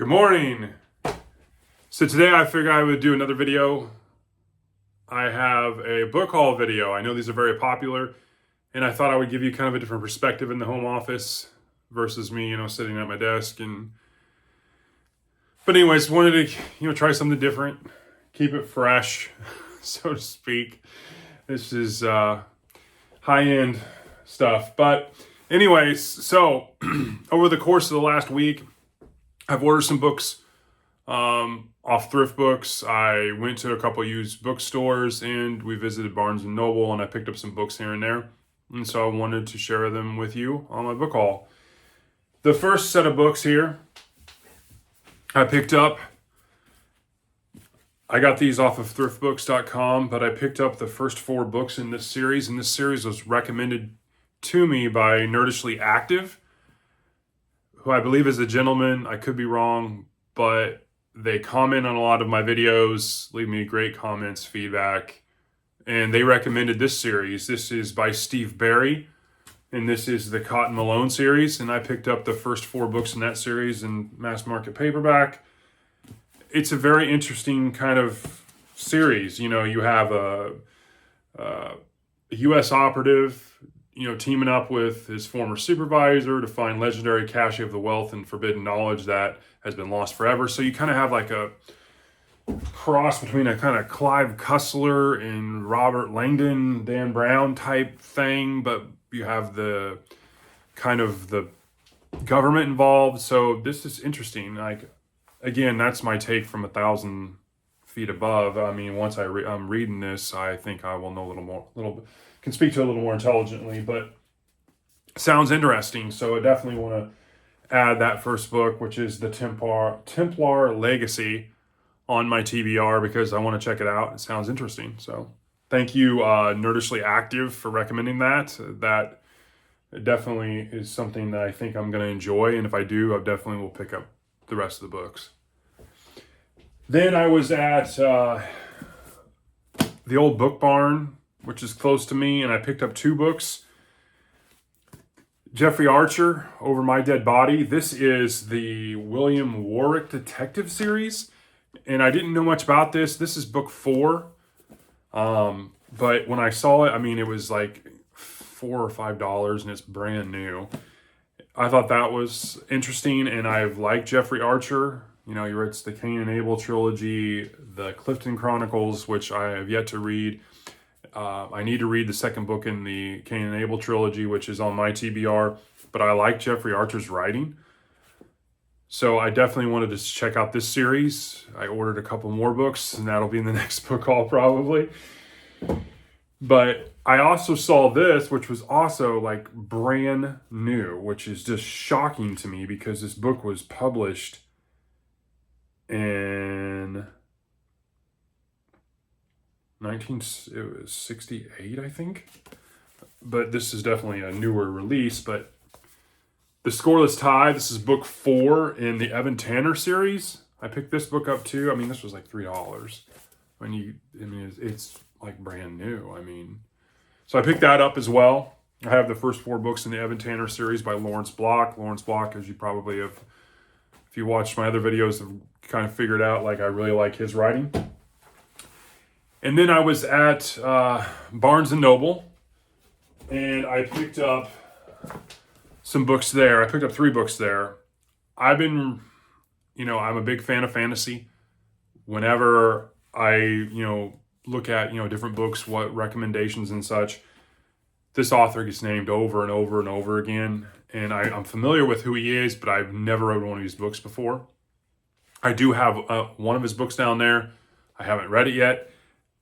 Good morning. So today I figured I would do another video. I have a book haul video. I know these are very popular, and I thought I would give you kind of a different perspective in the home office versus me, sitting at my desk. But anyways, wanted to, try something different, keep it fresh, so to speak. This is high-end stuff. But anyways, so over the course of the last week, I've ordered some books off Thrift Books. I went to a couple used bookstores and we visited Barnes & Noble, and I picked up some books here and there. And so I wanted to share them with you on my book haul. The first set of books here I picked up. I got these off of thriftbooks.com, but I picked up the first 4 books in this series, and this series was recommended to me by Nerdishly Active, who I believe is a gentleman. I could be wrong, but they comment on a lot of my videos, leave me great comments, feedback, and they recommended this series. This is by Steve Berry, and this is the Cotton Malone series, and I picked up the first 4 books in that series in mass market paperback. It's a very interesting kind of series. You have a U.S. operative, teaming up with his former supervisor to find legendary cache of the wealth and forbidden knowledge that has been lost forever. So you kind of have like a cross between a kind of Clive Cussler and Robert Langdon, Dan Brown type thing, but you have the kind of the government involved. So this is interesting. Again, that's my take from 1,000 feet above. I mean, once I'm reading this, I think I will know can speak to it a little more intelligently, but sounds interesting. So I definitely want to add that first book, which is the Templar Legacy, on my TBR because I want to check it out. It sounds interesting. So thank you, Nerdishly Active, for recommending that. That definitely is something that I think I'm going to enjoy. And if I do, I definitely will pick up the rest of the books. Then I was at the old Book Barn, which is close to me, and I picked up 2 books. Jeffrey Archer, Over My Dead Body. This is the William Warwick detective series, and I didn't know much about this. This is book 4, but when I saw it, it was like $4 or $5, and it's brand new. I thought that was interesting, and I've liked Jeffrey Archer. He writes the Cain and Abel trilogy, the Clifton Chronicles, which I have yet to read. I need to read the second book in the Cain and Abel trilogy, which is on my TBR, but I like Jeffrey Archer's writing. So I definitely wanted to check out this series. I ordered a couple more books, and that'll be in the next book haul probably. But I also saw this, which was also like brand new, which is just shocking to me because this book was published in 1968, I think. But this is definitely a newer release. But The Scoreless Tie, this is book 4 in the Evan Tanner series. I picked this book up too. This was like $3. It's like brand new. So I picked that up as well. I have the first 4 books in the Evan Tanner series by Lawrence Block. Lawrence Block, as you probably have, if you watched my other videos, have kind of figured out, I really like his writing. And then I was at Barnes & Noble, and I picked up some books there. I picked up 3 books there. I've been, I'm a big fan of fantasy. Whenever I, look at, different books, what recommendations and such, this author gets named over and over and over again. And I'm familiar with who he is, but I've never read one of his books before. I do have one of his books down there. I haven't read it yet.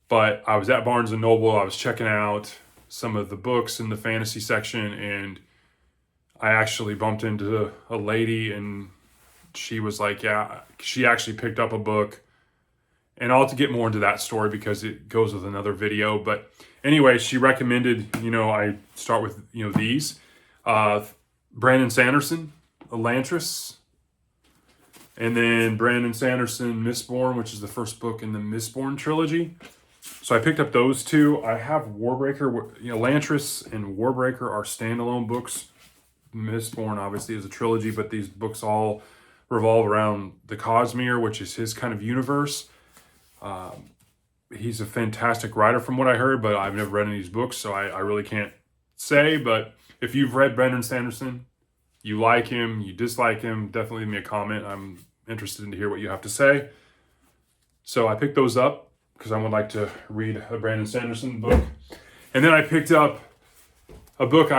But I was at Barnes & Noble. I was checking out some of the books in the fantasy section, and I actually bumped into a lady, and she was like, yeah, she actually picked up a book. And I'll have to get more into that story because it goes with another video. But anyway, she recommended, I start with, these. Brandon Sanderson, Elantris. And then Brandon Sanderson, Mistborn, which is the first book in the Mistborn trilogy. So I picked up those 2. I have Warbreaker. Elantris and Warbreaker are standalone books. Mistborn obviously is a trilogy, but these books all revolve around the Cosmere, which is his kind of universe. He's a fantastic writer from what I heard, but I've never read any of these books, so I really can't say. But if you've read Brandon Sanderson, you like him, you dislike him, definitely leave me a comment. I'm interested to hear what you have to say. So I picked those up because I would like to read a Brandon Sanderson book. And then I picked up a book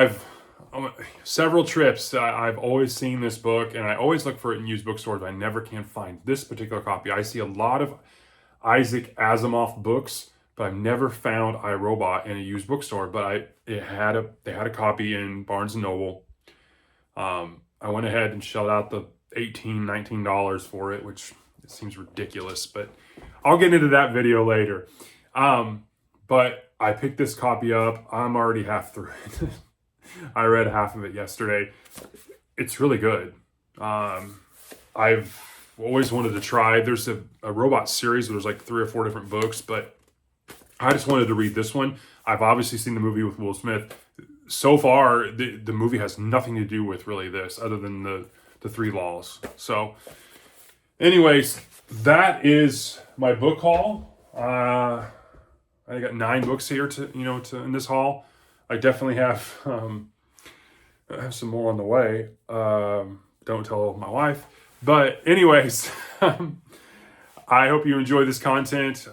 several trips. I've always seen this book, and I always look for it in used bookstores, but I never can find this particular copy. I see a lot of Isaac Asimov books, but I've never found iRobot in a used bookstore. But they had a copy in Barnes & Noble. I went ahead and shelled out the $18, $19 for it, which seems ridiculous, but I'll get into that video later. But I picked this copy up. I'm already half through it. I read half of it yesterday. It's really good. I've always wanted to try. There's a robot series where there's like 3 or 4 different books, but I just wanted to read this one. I've obviously seen the movie with Will Smith. So far, the movie has nothing to do with really this, other than the 3 laws. So, anyways, that is my book haul. I got 9 books here in this haul. I definitely have some more on the way. Don't tell my wife. But anyways, I hope you enjoy this content.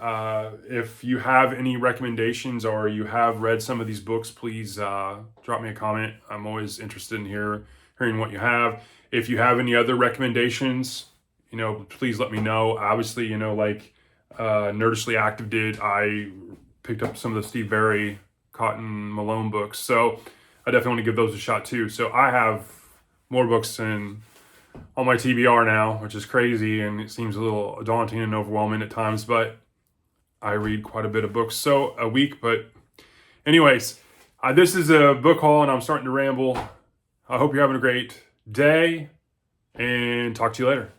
If you have any recommendations or you have read some of these books, please drop me a comment. I'm always interested in hearing what you have. If you have any other recommendations, please let me know. Obviously, like Nerdishly Active did, I picked up some of the Steve Berry, Cotton Malone books. So I definitely want to give those a shot too. So I have more books on my TBR now, which is crazy, and it seems a little daunting and overwhelming at times, but I read quite a bit of books a week. But anyways, this is a book haul, and I'm starting to ramble. I hope you're having a great day, and talk to you later.